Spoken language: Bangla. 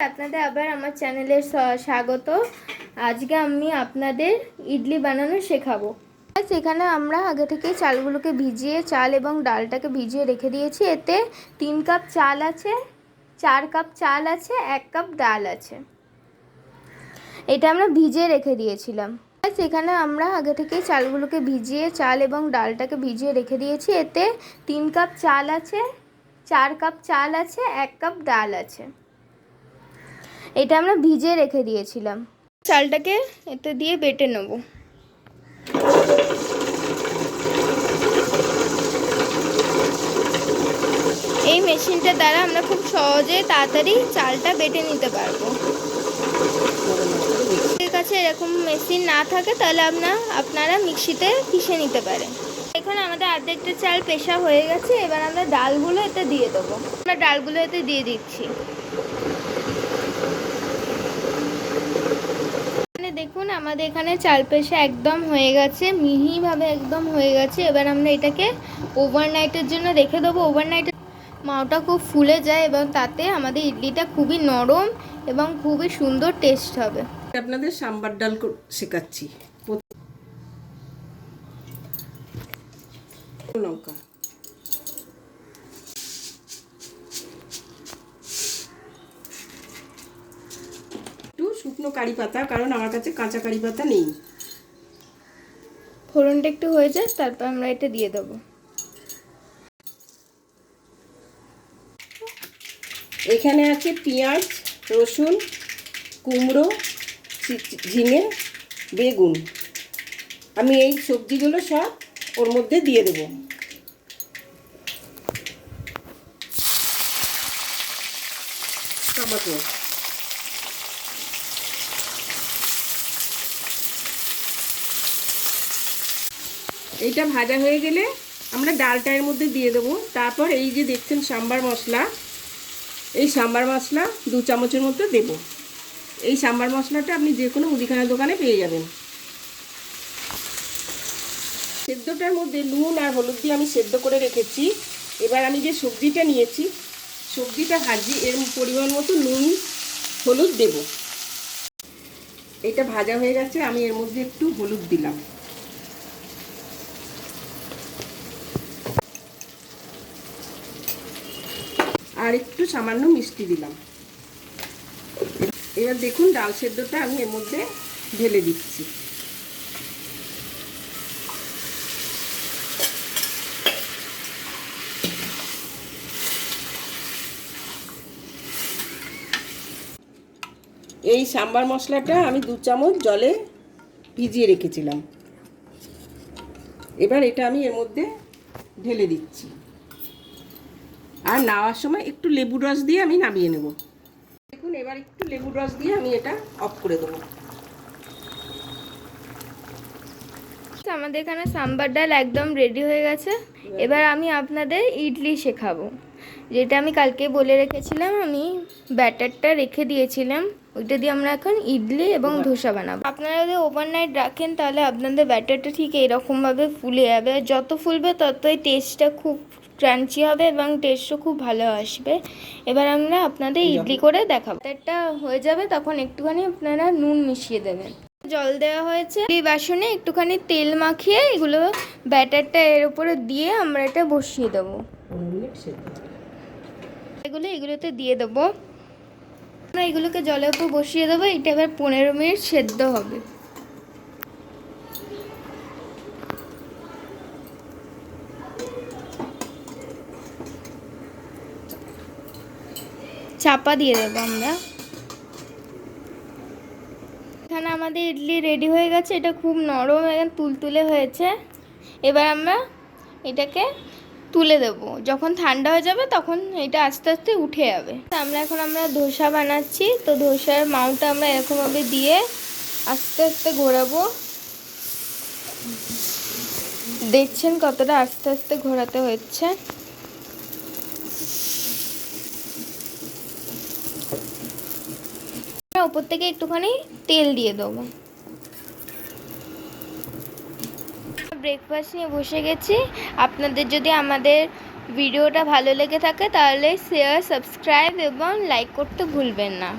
আপনাদের আবার আমার চ্যানেলে স্বাগত। আজকে আমি আপনাদের ইডলি বানানো শেখাবো। সেখানে আমরা আগে থেকে চালগুলোকে ভিজিয়ে চাল এবং ডালটাকে ভিজিয়ে রেখে দিয়েছি। এতে 3 কাপ চাল আছে, 4 কাপ চাল আছে, 1 কাপ ডাল আছে। এটা আমরা ভিজিয়ে রেখে দিয়েছিলাম। সেখানে আমরা আগে থেকে চালগুলোকে ভিজিয়ে চাল এবং ডালটাকে ভিজিয়ে রেখে দিয়েছি। এতে 3 কাপ চাল আছে, 4 কাপ চাল আছে, 1 কাপ ডাল আছে। এটা আমরা ভিজিয়ে রেখে দিয়েছিলাম। চালটাকে এতে দিয়ে বেটে নেব। এই মেশিনটার দ্বারা আমরা খুব সহজে তাড়াতাড়ি চালটা বেটে নিতে পারবো। আপনাদের কাছে এরকম মেশিন না থাকে তাহলে আপনারা মিক্সিতে পিষে নিতে পারেন। এখন আমাদের অর্ধেকটা চাল পেশা হয়ে গেছে। এবার আমরা ডালগুলো এতে দিয়ে দেবো। আমরা ডালগুলো এতে দিয়ে দিচ্ছি। দেখুন আমাদের এখানে চাল পেশা একদম হয়ে গেছে, মিহিভাবে একদম হয়ে গেছে। এবার আমরা এটাকে ওভারনাইটের জন্য রেখে দেবো। ওভারনাইটে মাওটা খুব ফুলে যায় এবং তাতে আমাদের ইডলিটা খুবই নরম এবং খুবই সুন্দর টেস্ট হবে। আপনাদের সাম্বার ডাল শেখাচ্ছি। লঙ্কা, শুকনো কারি পাতা, কারণ আমার কাছে কাঁচা কারি পাতা নেই। ফোড়নটা একটু হয়ে যায়, তারপর আমরা এটা দিয়ে দেবো। এখানে আছে পেঁয়াজ, রসুন, কুমড়ো, ঝিঙে, বেগুন। আমি এই সবজিগুলো সব ওর মধ্যে দিয়ে দেবো। টমেটো, এইটা ভাজা হয়ে গেলে আমরা ডালটা এর মধ্যে দিয়ে দেবো। তারপর এই যে দেখছেন সাম্বার মশলা, এই সাম্বার মশলা 2 চামচের মতো দেব। এই সাম্বার মশলাটা আপনি যে কোনো মুদিখানা দোকানে পেয়ে যাবেন। সেদ্ধটার মধ্যে নুন আর হলুদ দিয়ে আমি সেদ্ধ করে রেখেছি। এবার আমি যে সবজিটা নিয়েছি, সবজিটা ভাজি, এর পরিমাণ মতো নুন হলুদ দেব। এটা ভাজা হয়ে গেছে, আমি এর মধ্যে একটু হলুদ দিলাম। আর একটু সামান্য মিষ্টি দিলাম। এবার দেখুন ডাল সেদ্ধটা আমি এর মধ্যে ঢেলে দিচ্ছি। এই সাম্বার মশলাটা আমি 2 চামচ জলে ভিজিয়ে রেখেছিলাম। এবার এটা আমি এর মধ্যে ঢেলে দিচ্ছি। আর নাওয়ার সময় একটু লেবুর রস দিয়ে আমি নামিয়ে নেব। দেখুন এবার একটু লেবুর রস দিয়ে আমি এটা অফ করে দেবো। আমাদের এখানে সাম্বার ডাল একদম রেডি হয়ে গেছে। এবার আমি আপনাদের ইডলি শেখাবো। যেটা আমি কালকে বলে রেখেছিলাম, আমি ব্যাটারটা রেখে দিয়েছিলাম, ওইটা দিয়ে আমরা এখন ইডলি এবং ধোসা বানাবো। আপনারা যদি ওভারনাইট রাখেন তাহলে আপনাদের ব্যাটারটা ঠিক এরকমভাবে ফুলে যাবে। যত ফুলবে ততই টেস্টটা খুব ক্রাঞ্চি হবে এবং টেস্টও খুব ভালো আসবে। এবার আমরা আপনাদের ইডলি করে দেখাবো। ব্যাটারটা হয়ে যাবে তখন একটুখানি আপনারা নুন মিশিয়ে দেবেন। জল দেওয়া হয়েছে। এই বাসনে একটুখানি তেল মাখিয়ে এগুলো ব্যাটারটা এর উপরে দিয়ে আমরা এটা বসিয়ে দেবো। এগুলোতে দিয়ে দেবো। আমরা এগুলোকে জলের উপর বসিয়ে দেবো। এটা এবার 15 মিনিট সেদ্ধ হবে। চাপা দিয়ে দেবো আমরা। এখানে আমাদের ইডলি রেডি হয়ে গেছে। এটা খুব নরম এবং তুলতুলে হয়েছে। এবার আমরা এটাকে তুলে দেব। যখন ঠান্ডা হয়ে যাবে তখন এটা আস্তে আস্তে উঠে যাবে। আমরা ধোসা বানাচ্ছি। তো ধোসার মাউটা আমরা এরকমভাবে দিয়ে আস্তে আস্তে ঘোরাবো। দেখছেন কতটা আস্তে আস্তে ঘোরাতে হচ্ছে। উপর থেকে একটুখানি তেল দিয়ে দেবো। ব্রেকফাস্ট নিয়ে বসে গেছি। আপনাদের যদি আমাদের ভিডিওটা ভালো লেগে থাকে তাহলে শেয়ার, সাবস্ক্রাইব এবং লাইক করতে ভুলবেন না।